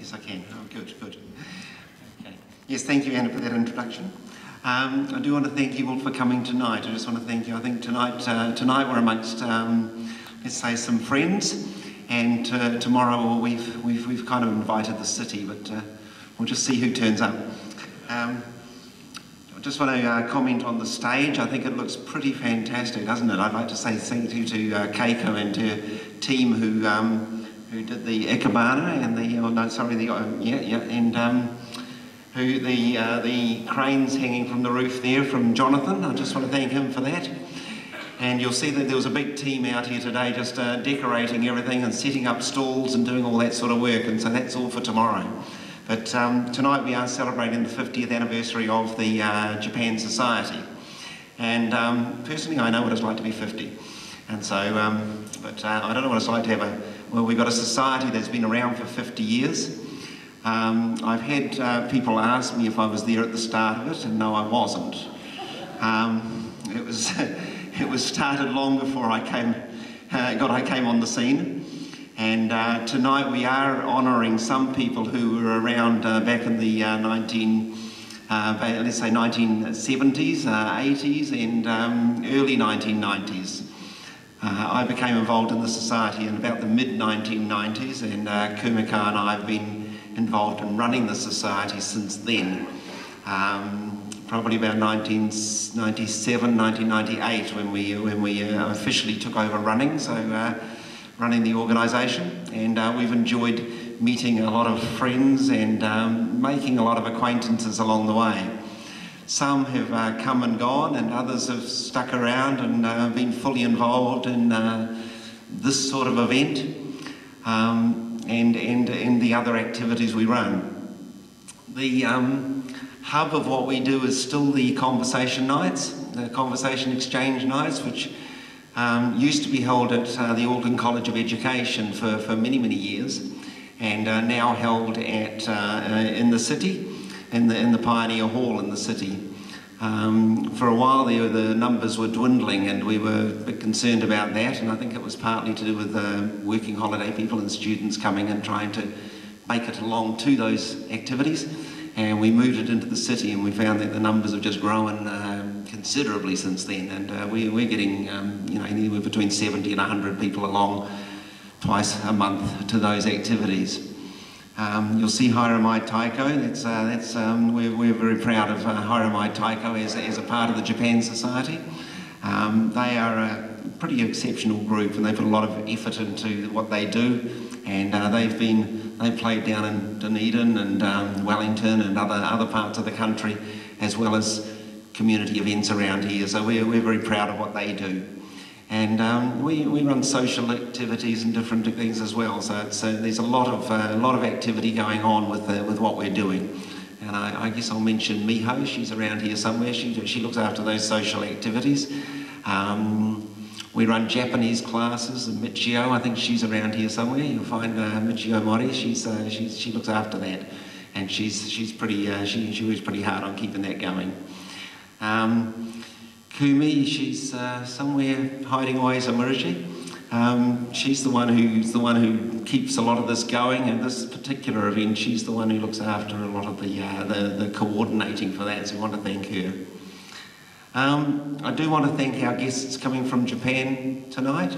Yes, I can. Oh, good, good. Okay. Yes, thank you, Anna, for that introduction. I do want to thank you all for coming tonight. I just want to thank you. I think tonight we're amongst, let's say, some friends, and tomorrow we've kind of invited the city, but we'll just see who turns up. I just want to comment on the stage. I think it looks pretty fantastic, doesn't it? I'd like to say thank you to Keiko and her team who did the ikebana and the cranes hanging from the roof there from Jonathan. I just want to thank him for that. And you'll see that there was a big team out here today just decorating everything and setting up stalls and doing all that sort of work, and so that's all for tomorrow. But tonight we are celebrating the 50th anniversary of the Japan Society. And personally I know what it's like to be 50. And so, I don't know what it's like to have we've got a society that's been around for 50 years. I've had people ask me if I was there at the start of it, and no, I wasn't. It was started long before I came on the scene. And tonight we are honouring some people who were around back in the 1970s, 80s, and early 1990s. I became involved in the society in about the mid-1990s, and Kumika and I have been involved in running the society since then. Probably about 1997, 1998 when we officially took over running the organisation, and we've enjoyed meeting a lot of friends and making a lot of acquaintances along the way. Some have come and gone, and others have stuck around and been fully involved in this sort of event and the other activities we run. The hub of what we do is still the conversation nights, the conversation exchange nights, which used to be held at the Auckland College of Education for many, many years, and are now held at in the city, in the Pioneer Hall in the city. For a while there, the numbers were dwindling, and we were a bit concerned about that, and I think it was partly to do with working holiday people and students coming and trying to make it along to those activities. And we moved it into the city, and we found that the numbers have just grown considerably since then, and we're getting anywhere between 70 and 100 people along twice a month to those activities. You'll see Hiramai Taiko. We're very proud of Hiramai Taiko as a part of the Japan Society. They are a pretty exceptional group, and they put a lot of effort into what they do, and they've played down in Dunedin and Wellington and other parts of the country, as well as community events around here. So we're very proud of what they do. And we run social activities and different things as well. So there's a lot of activity going on with what we're doing. And I guess I'll mention Miho. She's around here somewhere. She looks after those social activities. We run Japanese classes, and Michio, I think she's around here somewhere. You'll find Michio Mori. She looks after that, and she works pretty hard on keeping that going. Kumi, she's somewhere hiding away somewhere, is she? She's the one who keeps a lot of this going, and this particular event, she's the one who looks after a lot of the coordinating for that, so I want to thank her. I do want to thank our guests coming from Japan tonight.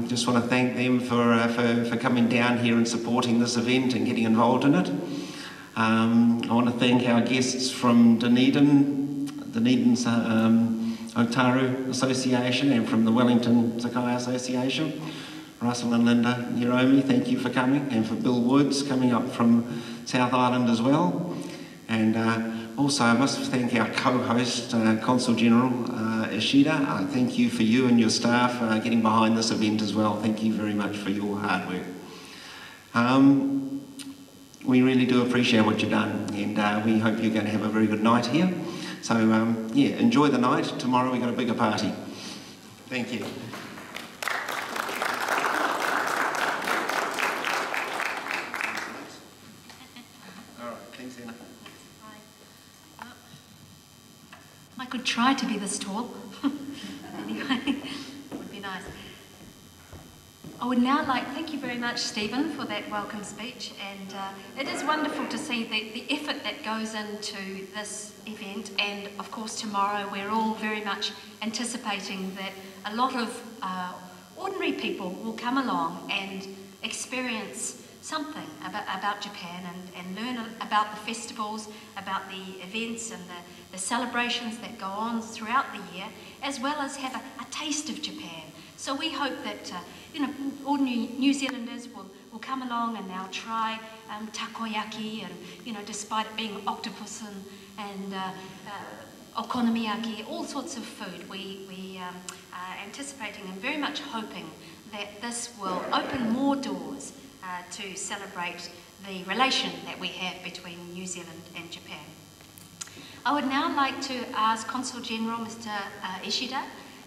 Just want to thank them for coming down here and supporting this event and getting involved in it. I want to thank our guests from Dunedin's Otaru Association, and from the Wellington Sakai Association. Russell and Linda Hiromi, thank you for coming, and for Bill Woods coming up from South Island as well. And also I must thank our co-host, Consul General Ishida. Thank you for you and your staff getting behind this event as well. Thank you very much for your hard work. We really do appreciate what you've done, and we hope you're going to have a very good night here. So yeah, enjoy the night. Tomorrow we've got a bigger party. Thank you. All right, thanks, Anna. I could try to be this tall. Anyway, it would be nice. I would now thank you very much, Stephen, for that welcome speech, and it is wonderful to see the effort that goes into this event, and of course tomorrow we're all very much anticipating that a lot of ordinary people will come along and experience something about Japan and learn about the festivals, about the events and the celebrations that go on throughout the year, as well as have a taste of Japan. So we hope that ordinary New Zealanders will come along and they'll try takoyaki and, despite it being octopus and okonomiyaki, all sorts of food. We are anticipating and very much hoping that this will open more doors to celebrate the relation that we have between New Zealand and Japan. I would now like to ask Consul General Mr. Ishida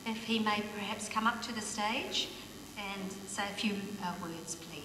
if he may perhaps come up to the stage and say a few words, please.